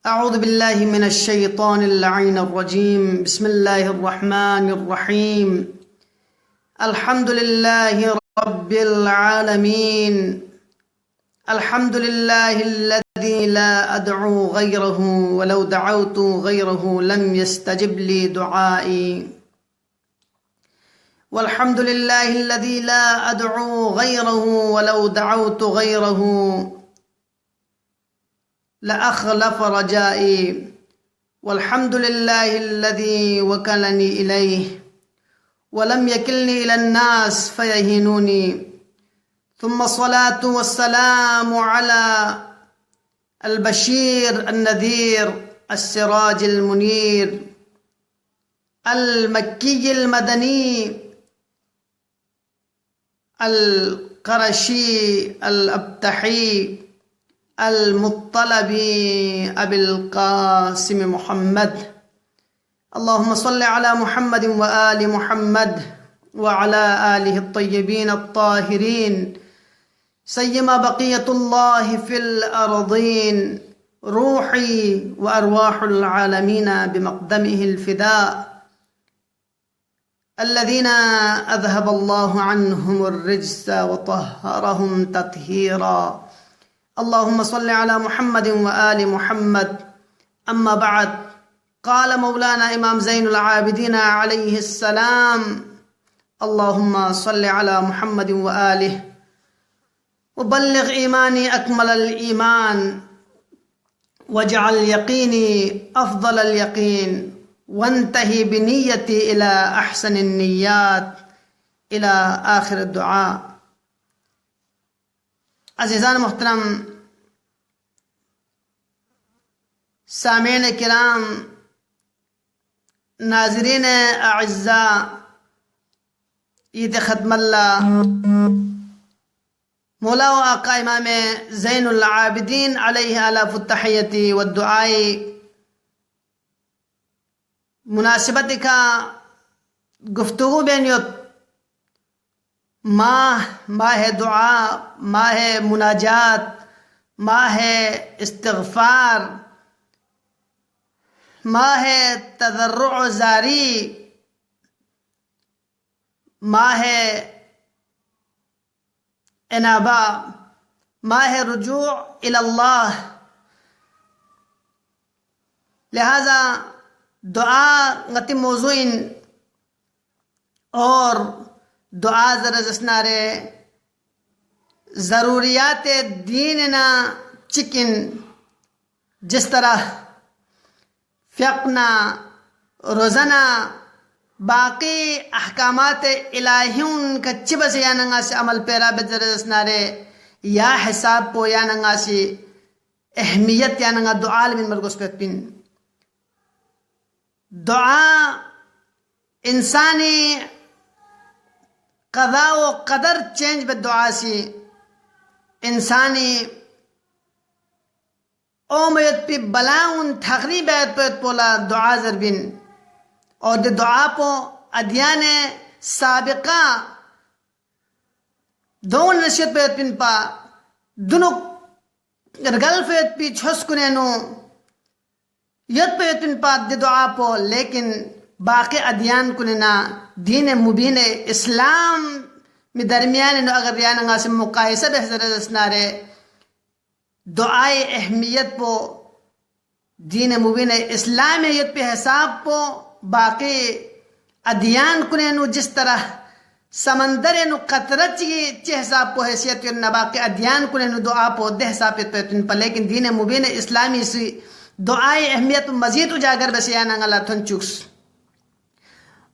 أعوذ بالله من الشيطان اللعين الرجيم. بسم الله الرحمن الرحيم. الحمد لله رب العالمين. الحمد لله الذي لا أدعو غيره ولو دعوت غيره لم يستجب لي دعائي. والحمد لله الذي لا أدعو غيره ولو دعوت غيره لأخلف رجائي. والحمد لله الذي وكلني إليه ولم يكلني إلى الناس فيهينوني. ثم الصلاة والسلام على البشير النذير السراج المنير المكي المدني القرشي الأبتحي المطلبي أبي القاسم محمد. اللهم صل على محمد وآل محمد وعلى آله الطيبين الطاهرين سيما بقية الله في الأرضين روحي وأرواح العالمين بمقدمه الفداء الذين أذهب الله عنهم الرجس وطهرهم تطهيرا. اللهم صل على محمد وآل محمد. أما بعد، قال مولانا إمام زين العابدين عليه السلام: اللهم صل على محمد وآله وبلغ إيماني أكمل الإيمان واجعل يقيني أفضل اليقين وانتهي بنيتي إلى أحسن النيات إلى آخر الدعاء. अज़ीज़ान मोहतरम, सामीन किराम, नाज़रीन अअज़्ज़ा, ईद ख़त्मल्लाह मौला व आका इमाम ज़ैनुल आबिदीन अलैहि अलाफ़ुत तहिय्यति व दुआई मुनासिबत का गुफ्तगू बेनियत माह दुआ, माह मुनाजात, माह इस्तिग़फ़ार, माह तज़र्रुअ ज़ारी, माह इनाबा, माह रुजू' इलल्लाह। लिहाजा दुआ गति मौज़ूइन और दुआ ज़रज़नारे ज़रूरियात दीन ना चिकिन जिस तरह फ़िक़्ना रोज़ाना बाकी अहकामात इलाहियुन का चिबस या नंगा से अमल पेरा बेज़रज़नारे या हिसाब पो या नंगा से अहमियत या नंगा दुआ मिन मरगुस पेपिन। दुआ इंसानी क़ज़ा व क़दर चेंज बे दुआ से इंसानी ओमयत पे बलाउन तक़रीबत पे पोला दुआ ज़रबिन और दे दुआ पो अदियान साबिक़ा दोन नसीहत पे पिन पा दुनु गलफेत पी छुस्कुने नो यत पे पिन पा दे दुआ पो। लेकिन बाकी अदियान कुने ना दीन मुबीन इस्लाम में दरमियान नो अगर याना से मुकायसा बेहतरनारे दुआए अहमियत पो दीन मुबीन इस्लामियत पे हिसाब पो बाकी अदियान कुने नो जिस तरह समंदर नो कतरत चे हिसाब पो हैसियत न बाकी अदियान कुने नो दुआ पो दे हिसाब पे। लेकिन दीन मुबीन इस्लामी सी दुआए अहमियत मजीद उजागर बसियाना अल्लाह थन चुक्स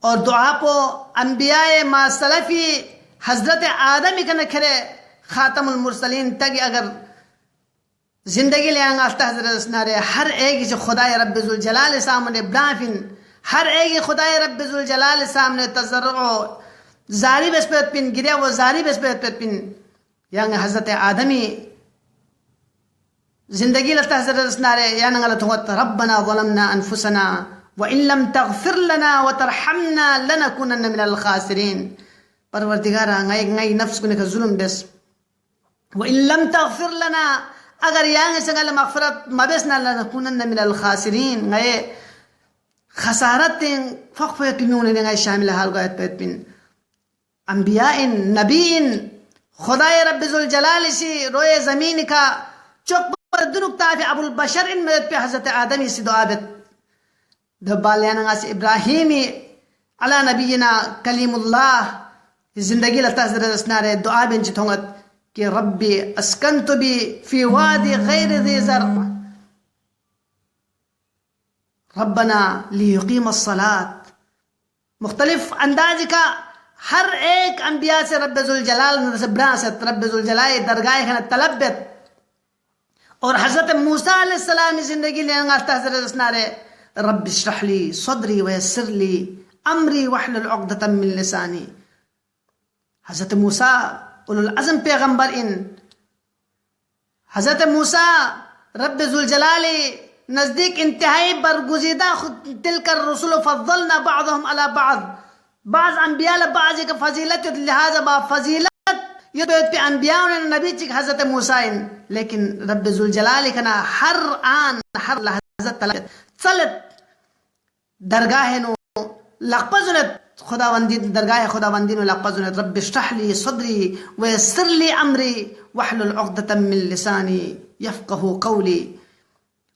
और दुआ पो अंबियाए मासलफी हजरत आदम ही कन खरे खातमुल मुरसलीन तक अगर जिंदगी ले आंगा हजरत नारे हर एक से खुदाए रब्बुल जलाल सामने ब्राफिन हर एक खुदाए रब्बुल जलाल सामने तजर्रुअ जारी बस्पत पिन गिरे वो जारी बस्पत पिन यांग हजरत आदमी जिंदगी लता हजरत नारे या नंगल थोत रब्बना ज़लमना अनफुसना व इन लम तग़फिर लना व तरहमना लनकुनन्ना मिनल खासिरीन। परवरदिगारा, ngay नफ्स को ने जुल्म बेस व इन लम तग़फिर लना agar yang sangal maghfirat mabesna lanakunanna min al-khasirin ngaye khasaratin faqfa pinun ngai shamil hal gayat petpin anbiya'in nabiyin खुदाए रब्बुल जलाल से रोए ज़मीन का चौक पर दुनुक ताफ़ी अबुल बशर इन मदद पे हज़रत आदमी से दुआबत दबालियाना से इब्राहिमी अला नबीना कलीमुल्लाह ज़िंदगी लता ज़रा स्नारे दुआ बिन चितोंगत कि रब्बी अस्कंतु बी फी वादी गैर ज़ी ज़र रब्बना लियुकीम अस्सलात मुख्तलिफ अंदाज का हर एक अंबिया से रब्बुल जलाल से ब्रासत रब्बुल जलाल दरगाह खाना तलब्बत और हज़रत मूसा अलैहिस्सलाम जिंदगी लेना हज़रत स्नारे रब्बि इश्रह ली सदरी वयस्सिर ली अमरी वहलुल उक़दतम मिन लिसानी हज़रत मूसा उलुल अज़म पैगंबर इन हज़रत मूसा रब्बुल जलाल नज़दीक इंतहाई बरगुज़ीदा तिलकर रसूल फज़्ज़लना बअदहुम अला बअद बाज़ अंबिया बाज़ का फजीलत लिहाजा बा फजीलत ये तो पे अंबिया ने नबी चिक हज़रत मूसा इन लेकिन रब्बुल जलाल कना हर आन हर लहज़त तलत चलत दरगाह नो लक़ज़नत खुदावंदी दरगाह खुदावंदी नो लक़ज़नत रब्बि इश्रह ली सदरी वयस्सिर ली अमरी वहलुल उक़दतम मिन लिसानी यफ़क़हू क़ौली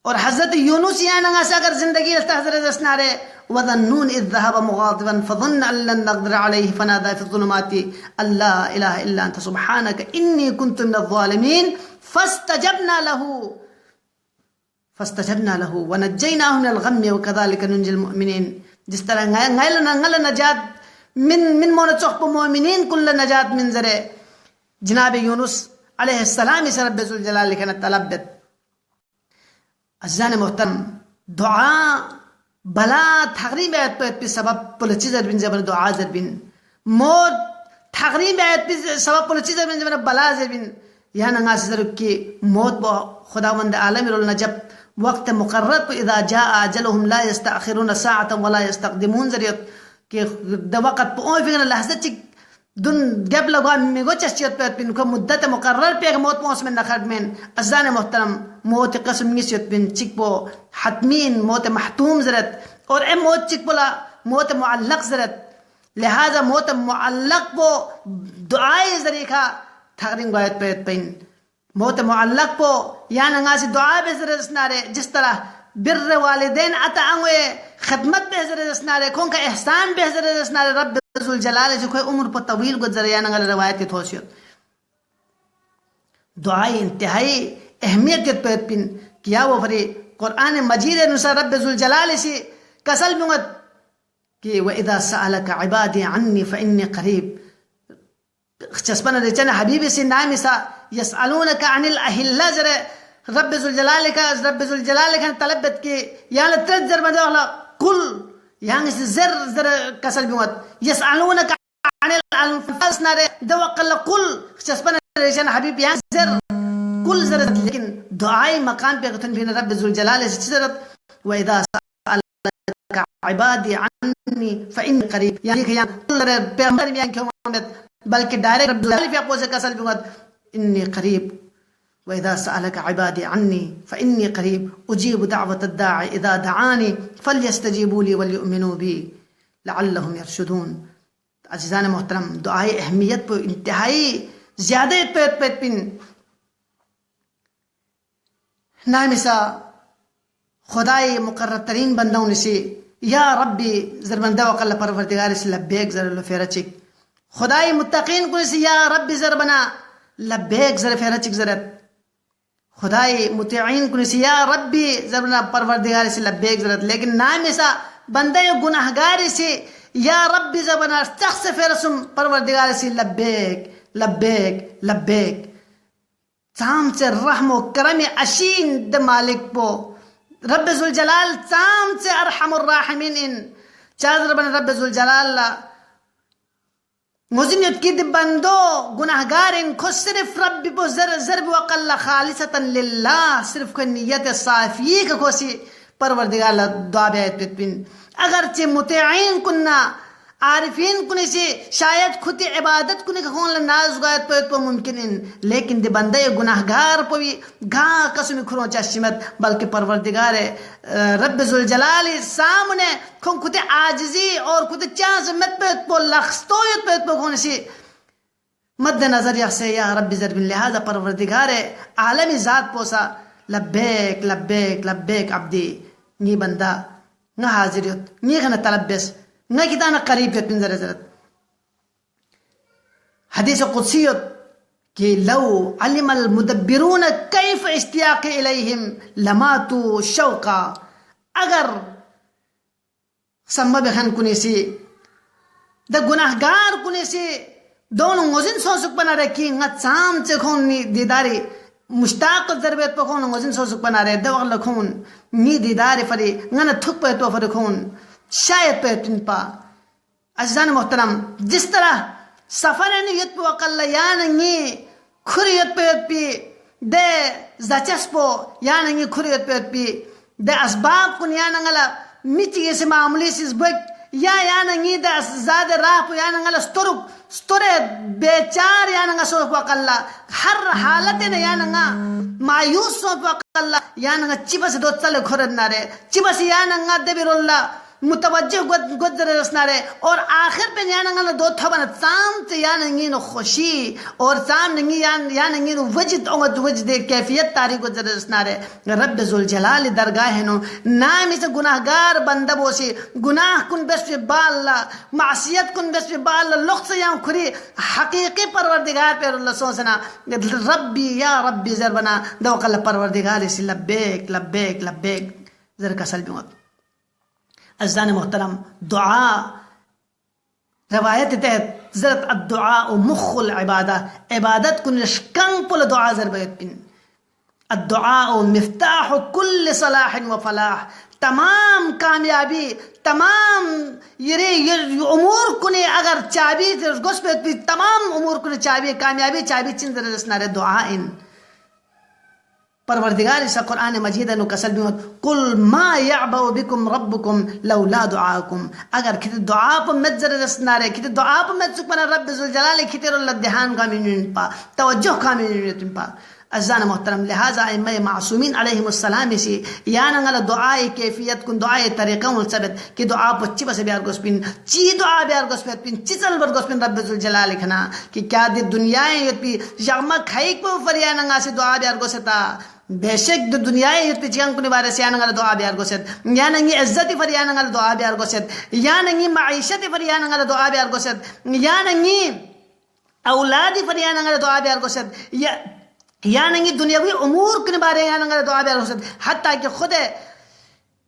और हज़रत यूनुस याना अगर जिंदगी हज़रत अस्नारे वज़न्नून इज़ ज़हब मुग़ाज़िबन फ़ज़न्न अन लन नक़दिर अलैहि फ़नादा फ़ी ज़ुलुमाति अल्ला इलाहा इल्ला अंत सुब्हानक इन्नी कुन्तु मिनज़ ज़ालिमीन फ़स्तजबना लहू वनज्जयनाहु मिनल गम्मि वकज़ालिक नुंजिल मुअमिनीन जिस तरह ngल नजात मिन मोन चौक मुअमिनीन कुल्ल नजात मिन ज़रे जनाब यूनुस अलैहिस्सलाम से रब्बुल जलाल लिखना तलब्बत अज़ान मोहतरम दुआ बला तकरीब आयत पे सबब पुलची ज़रबिन ज़बन दुआ ज़रबिन मौत तकरीब आयत पे सबब पुलची ज़रबिन ज़बन बला ज़रबिन यह नंगास ज़रूर की मौत बो खुदावंद आलम रोल नजब वक्त मुकर्रर पे इदा जा अजलहुम ला यस्तअखिरून साअतन वला यस्तक़दिमून ज़रियत के द वक्त पे ओए फिर लहज़त चिक दुन गैप लगवा मिगो चश्चियत पे पिन को मुद्दत मुकर्रर पे मौत मौस में नखद में अज़ान मोहतरम मौत कसम निस्यत बिन चिकबो हतमीन मौत महतूम ज़रत और ए मौत चिकबोला मौत मुअल्लक़ ज़रत लिहाजा मौत मुअल्लक़ बो दुआए ज़रीका थागरिंग बायत पे पिन मौत मुअल्लक़ बो या नंगासी दुआ बे ज़रत स्नारे जिस तरह बिर्र वालिदैन अता अंगे खिदमत बे ज़रत स्नारे कौन का एहसान बे ज़रत स्नारे रब्बुल जलाल जो कोई उम्र पर तवील गुज़र या नंगल रवायत थोसियत दुआई इंतहाई अहमियत पे पिन किया वो फरी कुरान मजीद अनुसार रब्बुल जलाल से कसल मुगत कि व इदा सअलक इबादी अन्नी फइन्नी करीब चस्पन रेचन हबीबी से नाम सा यसअलूनक अनिल अहिल्ला जरे रब्बुल जलाल का तलब्बत के या लत्रज जर मदला कुल yang zer kasal biwat yas'alunaka 'anil anfas nare dawqal qul chasbana rejan habib yang zer kul zer lekin duai maqam pe gatan bin rabbul jalal sirat wa idha sa'alaka 'ibadi 'anni fa inni qarib yani yang peygambber yang Muhammad balki direct rabbul jalal pe apose kasal biwat inni qarib وإذا سألك عبادي عني فإني قريب أجيب دعوة الداعي إذا دعاني فليستجيبوا لي وليؤمنوا بي لعلهم يرشدون عزيزان محترم دعائے اہمیت پر انتہائی زیادہ پیت پن نامسا خدای مقرر ترین بندوں سے یا ربی زربندہ وقال پروردگار سے لبیک زر لفیرچک خدای متقین کو سے یا ربی زربنا لبیک زر فیرچک زرت خدای مطیعین کو سے یا ربی زربنا پروردگار سے لبیک زرت لیکن نامسا بندے گناہگار سے یا ربی زربنا شخص فیرسم پروردگار سے لبیک لبیک لبیک تام سے رحم و کرم اشین د مالک پو رب ذوالجلال تام سے ارحم الراحمین ان چاہر بن رب ذوالجلال مزنیت کی بندو گناہگار ان کو صرف رب پو ضرب وقل خالصتا للہ صرف کو نیت صافی کو سی پروردگار دعا بیت بن اگرچہ مطیعین کننا आरिफीन कुने से शायद खुद इबादत कुने खोन नाज गायत पे मुमकिन इन लेकिन दे बंदे गुनाहगार पवी गा कसम खुरो चश्मत बल्कि परवरदिगार रब जुल जलाली सामने खुद खुद आजिजी और खुद चांस मत पे लखस्तोयत पे खोन से मद्द नजर से या रब जरबिन लिहाजा परवरदिगार आलमी जात पोसा लब्बैक लब्बैक लब्बैक अब्दी नी बंदा न हाजिरियत नी खना तलब्बस न किताना करीब यत्न जरजरत हदीस कुदसियत कि लव अलिमल मुदब्बिरून कैफ इश्तियाक इलैहिम लमातु शौका अगर संभव खन कुने से द गुनाहगार कुने से दोनों मोजिन सोसुक बना रखी ngत साम से खोन नी दीदारी मुश्ताक जरबत पे खोन मोजिन सोसुक बना रहे दवगल खोन नी दीदारी फरी ngana थुक पे तो फरी खोन शायद पे तिनपा अज़ान मोहतरम जिस तरह सफर ने युत पे वकल्ला यानंगी खुरियत पे पी दे ज़चस्पो यानंगी खुरियत पे पी दे असबाब कुन यानंगला मिची ऐसे मामूली सिस बक यानंगी दे ज़ाद राह यानंगला स्तोरे बेचार यानंगा सोफ वकल्ला हर हालत ने यानंगा मायूस सोफ वकल्ला यानंगा चिबस दो चले खुरद नारे चिबस यानंगा देबिरुल्ला मुतवज्जह गुजर रसनारे और आखिर पे यानंगल दो थबन साम से यानंगी नो खुशी और साम नंगी यानंगी नो वजद औंगत वजद कैफियत तारी गुजर रसनारे रब जुल जलाल दरगाह है नो नाम इसे गुनाहगार बंदा बोसी गुनाह कुन बस पे बाल्ला मासियत कुन बस पे बाल्ला लुख से यहाँ खुरी हकीकी परवरदिगार पे अल्लाह सोचना रब्बी या रब्बी जरबना दो कल परवरदिगार इसी लब्बैक लब्बैक लब्बैक जर कसल बिमत अज़ान मोहतरम दुआ रवायत तहत ज़रत अद्दुआ मुख्खुल इबादा इबादत कुन शकंग पुल दुआ ज़रबयत बिन अद्दुआ मिफ्ताह कुल्ल सलाह व फलाह तमाम कामयाबी तमाम ये उमूर कुने अगर चाबी गोस्पेत भी तमाम उमूर कुने चाबी कामयाबी चाबी चिंदर रसनारे दुआ इन परवरदिगार इस कुरान मजीद नु कसल भी कुल मा यअबउ बिकुम रब्बुकुम लौला दुआकुम अगर कित दुआ प मजर रसनारे कित दुआ प मज सुबहान रब जुल जलाल कितर लदहान का मिन पा तवज्जुह का मिन पा अज़ान मोहतरम लिहाजा इमाम मासूमीन अलैहिमुस्सलाम से यानंगल दुआ कैफियत कुन दुआ तरीका उल सबत कि दुआ बच्ची बस बियार गोस्पिन ची दुआ बियार गोस्पिन पिन चिचल बर गोस्पिन रब जुल जलाल खना कि क्या दे दुनियाए यपि जमा खाई को फरियानंगा से दुआ बियार गोसता बेशक दुनिया ये चियांग कुनी बारे से यानंगल दुआ बियार गोसत यानंगी इज्जत फर यानंगल दुआ बियार गोसत यानंगी माईशत फर यानंगल दुआ बियार गोसत यानंगी औलाद फर यानंगल दुआ बियार गोसत यानंगी दुनियावी उमूर कुनी बारे यानंगल दुआ बियार गोसत हत्ता कि खुद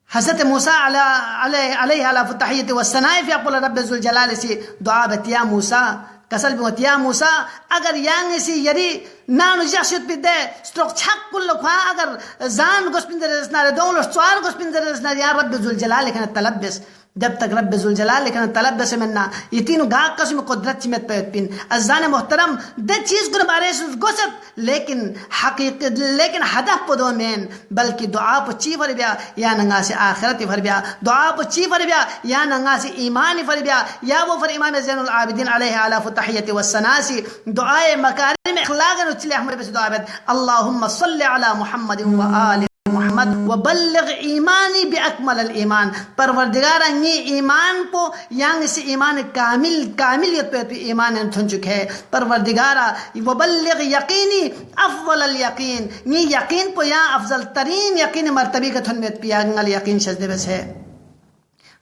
हज़रत मूसा अलैहि तहियत व सनाए फी अक़ल रब जुल जलाल से दुआ बतिया मूसा कसल भी या मूसा अगर यांग सी यरी नानु जाशुत बिदे स्ट्रोक छक कुल खा अगर जान गोस्पिंदर रसना दोलो स्वार गोस्पिंदर रसना या रब जुल जलाल kana तलब्बस जब तक रब जुल जलाल kana तलब्बस मन्ना ये तीनों गा कसम कुदरत में पिन अज़ान मोहतरम दे चीज के बारे में गोसत लेकिन हकीकत लेकिन हदफ पदो में बल्कि दुआ प ची फर बिया या नंगा से आखिरत फर बिया दुआ प ची फर बिया या नंगा से ईमान फर बिया या वो फर इमाम ज़ैनुल आबिदीन अलैहि अला तहियत व सनासी दुआए मकारिम इखलाक उचले हमरे पे दुआ बेद अल्लाहुम्मा सल्लि अला मुहम्मद व आलि मोहम्मद व बल्लिग ईमानी बिअकमल ईमान परवरदिगार ये ईमान पो यांग से ईमान कामिलियत पे ईमान थन चुके है परवरदिगार व बल्लिग यकीनी अफजल यकीन ये यकीन पो या अफजल तरीन यकीन मर्तबे का थन में पियांगल यकीन शजदे बस है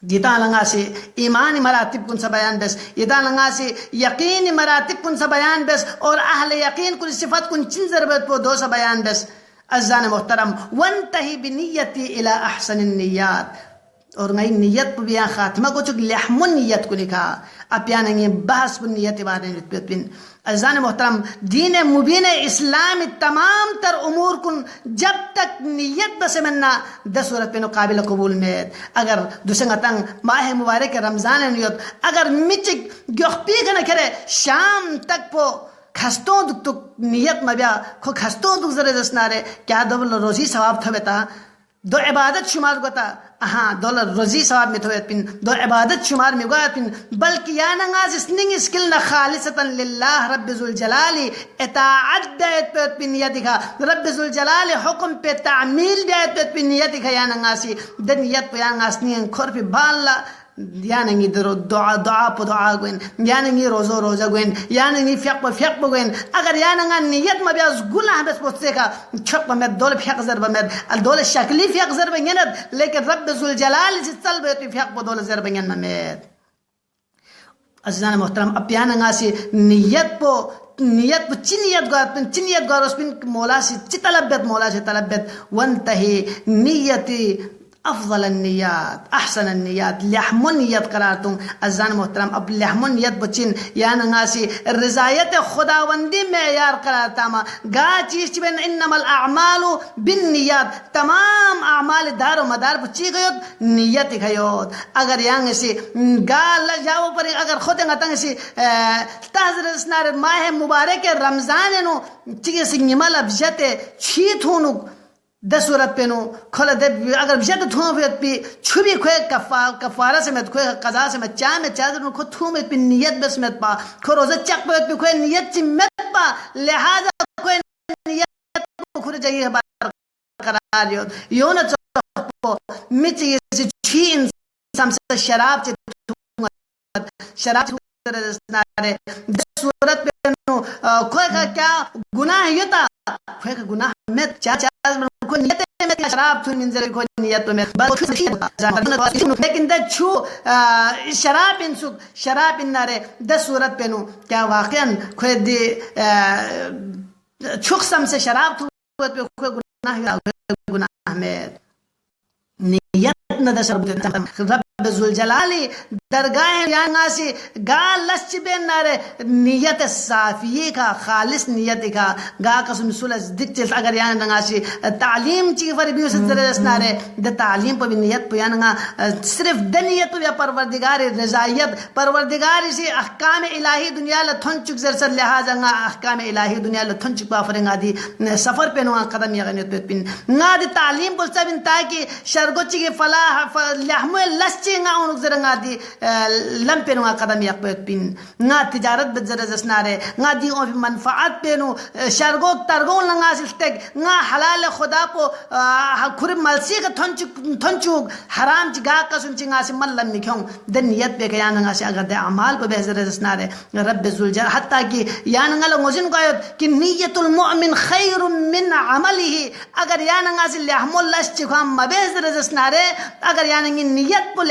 जिता लंगा से ईमान मरातिब कुन सा बयान बस इदा लंगा से यकीन मरातिब कुन सा बयान बस और अहले यकीन कुन सिफत कुन चिन जरबत पो दो सा बयान बस अज़ान मोहतरम वंतही बिनियती इला अहसन नियत और नई नियत पर बिया खात्मा को चुक लहमुन नियत को लिखा अब यान ये बहस पर नियत बारे में अज़ान मोहतरम दीन मुबीन इस्लाम तमाम तर उमूर कुन जब तक नियत बस मन्ना 10 सूरत पे काबिल कबूल में अगर दुसंगतंग माह मुबारक रमजान नियत अगर मिचिक गखपी कना करे शाम तक पो खस्तों दुख नियत मबिया खो खस्तों दुख जरे दसनारे क्या दबल रोजी सवाब था बेटा दो इबादत शुमार गोता हाँ दोल रोजी सवाब में थोड़े पिन दो इबादत शुमार में गोया पिन बल्कि या नंगाज स्निंग स्किल न खालिसतन लिल्लाह रब्बिजुल जलाली इताअत दायत पे पिन नियत दिखा रब्बिजुल जलाली हुक्म पे तामील दायत पे पिन नियत दिखा या नंगासी दन नियत पे या नंगासनी खोर पे बाला या नंगी दुआ दुआ पे दुआ गोइन या नंगी रोज़ो रोज़ा गोइन या नंगी फ़ियक गोइन अगर या नंगा नियत में ब्याज गुलाह बस पोस्ते का छप में दोल फ़ियक ज़र में दोल शक्ली फ़ियक ज़र में यनद लेकिन रब्ब ज़ुल जलाल जिस तल बे तो फ़ियक दोल ज़र में यन में अज़ीज़ान मोहतरम अब या नंगा सी नियत पे चिनियत गार उस पिन मौला से चितलब्यत वन तही नियती अफजल नियत अहसन नियत लहमुन नियत करार तुम अज़ान मोहतरम अब लहमुन नियत बचिन या नंगासी रज़ायत खुदावंदी में यार करार तामा गा चीज़ बिन इन्नमल अअमालु बिन नियत तमाम अमाल दारो मदार बची गयोत नियत गयोत अगर यांग से गा लजाओ पर अगर खुद ngатang से ताज़र स्नार माह मुबारक रमज़ान नो चीज़ सिंगमल अबजते छीत होनु दसूरत पे नो खोला दे अगर जद थूम पे छुबी खोए कफारा से मत खोए कज़ा से मत चा में चादर नो खो थूम पे नियत बस मत पा खो रोज़ा चक पे खोए नियत से मत पा लिहाजा खोए नियत को खुद जाइए बार करार यो न चो मिच ये से छी इंसान से शराब नारे दसूरत पे नो खोए का क्या गुनाह योता खोए का गुनाह में चा को नियत में शराब थुन मिंजर को नियत में लेकिन द छू शराब इन नारे 10 सूरत पे नो क्या वाकई खुद दे छुकसम से शराब थु पे गुनाह में नियत न दशर रब्बुल जलाली दरगाह यांगा से गा लच बेन नारे नियत साफिये का खालिस नियत का गा कसम सुलस दिक्चल अगर यान नंगा से तालीम ची फर भी उस तरह नारे द तालीम पर भी नियत पे यानगा सिर्फ द नियत पे परवरदिगार रज़ायत परवरदिगार से अहकाम इलाही दुनिया ल थन चुक जर सर लिहाजा गा अहकाम इलाही दुनिया ल थन चुक बाफरेंगा दी सफर पे नो कदम या गनियत पे पिन ना द तालीम बोलता बिन ताकि शरगोची के फलाह लहम लच nga unuk zeranga di lampe nga qadam yaqbet bin nga tijarat bedzara zasnare nga di on manfaat penu shargo targo nga siltek nga halal khuda po khur malsi ka thonchu haram ji ga kasum ji nga si mallam nikhong de niyat pe ka yana nga si agar de amal ko behzara zasnare rabb zul jalal hatta ki yana nga ngozin ko ayot ki niyatul mu'min khairun min amalihi agar yana nga si lahmul lash ji kham mabezara zasnare agar yana ngi niyat po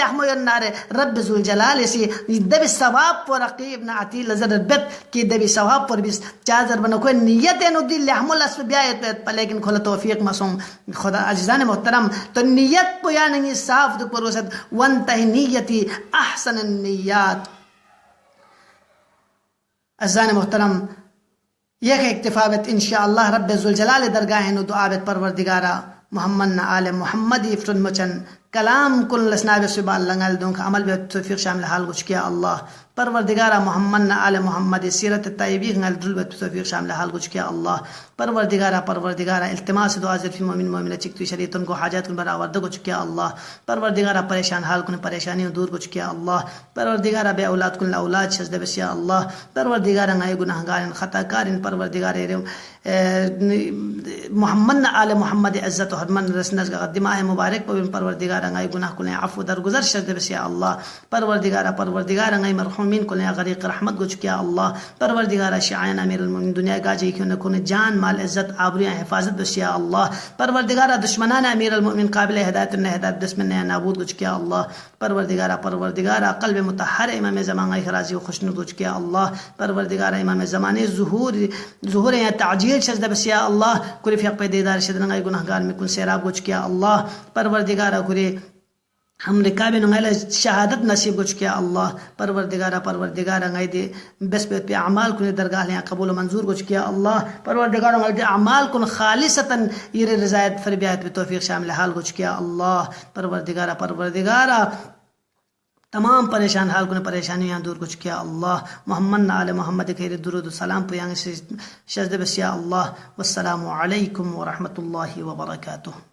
नारे रब ज़ुल जलाल से दबी सवाब पर रकीब ना आती लजर बेत की दबी सवाब पर भी चादर बनो कोई नियत है नुदी लहमुल अस्बियात पे लेकिन खुला तौफीक मसूम खुदा अज़ीज़ान मोहतरम तो नियत को या नहीं साफ तो परोसत वन तह नियती अहसन नियत अज़ीज़ान मोहतरम यह इक्तिफाबत इंशाअल्लाह रब ज़ुल जलाल दरगाह नु दुआ बेत परवरदिगारा मोहम्मद आले मोहम्मदी इफ्तुन मचन कलाम कुल लसनाब सुबह लंगल दूं अमल बे तौफीक शामिल हाल कुछ किया अल्लाह परवरदिगारा मोहम्मद आले मोहम्मद सीरत तय्यबी गल दुल बे तौफीक शामिल हाल कुछ किया अल्लाह परवरदिगारा इल्तिमास दुआ ज़िफ़ी मोमिन मोमिना चिकती शरीतन को हाजत कुन बराबर कुछ किया अल्लाह परवरदिगारा परेशान हाल कुन परेशानी दूर कुछ किया अल्लाह परवरदिगारा बे औलाद कुन औलाद सजदे बसिया अल्लाह परवरदिगारा गाय गुनाहगार खताकार परवरदिगार मोहम्मद आले मोहम्मद इज्जत और हरमन रसनस का दिमाग मुबारक पर परवरदिगार अंगाई गुनाह कुल अफ़ू दरगुजर शद बसिया अल्लाह परवरदिगार अंगाई मरहुमीन कुल गरीक रहमत गुच किया अल्लाह परवरदिगार शायन अमीरुल मोमिनीन दुनिया गाजी क्यों न कुन जान माल इज्जत आबरू हिफाजत बसिया अल्लाह परवरदिगार दुश्मनान अमीरुल मोमिनीन काबिल हिदायत न हिदायत दुश्मन ने नाबूद गुच किया अल्लाह परवरदिगार क़ल्ब मुतहहर इमाम ज़मान गाई खराजी खुशनुद गुच किया अल्लाह परवरदिगार इमाम ज़माने ज़ुहूर या ताजील शद बसिया अल्लाह कुल फ़िक़ पे दीदार शदन गाई गुनाहगार में कुल सेराब गुच किया अल्लाह परवरदिगार कुरे हम रिकाबे नंगाइला शहादत नसीब कुछ किया अल्लाह परवरदिगार अंगाई दे बस पे अमाल कुने दरगाह ले कबूल मंजूर कुछ किया अल्लाह परवरदिगार अंगाई दे अमाल कुन खालिसतन ये रज़ायत फरबियात पे तौफीक शामिल हाल कुछ किया अल्लाह परवरदिगार तमाम परेशान हाल कुने परेशानियां दूर कुछ किया अल्लाह मोहम्मद आले मोहम्मद खैर दुरूद सलाम पे से शज़द बसिया अल्लाह वस्सलामु अलैकुम व रहमतुल्लाहि व बरकातुहू।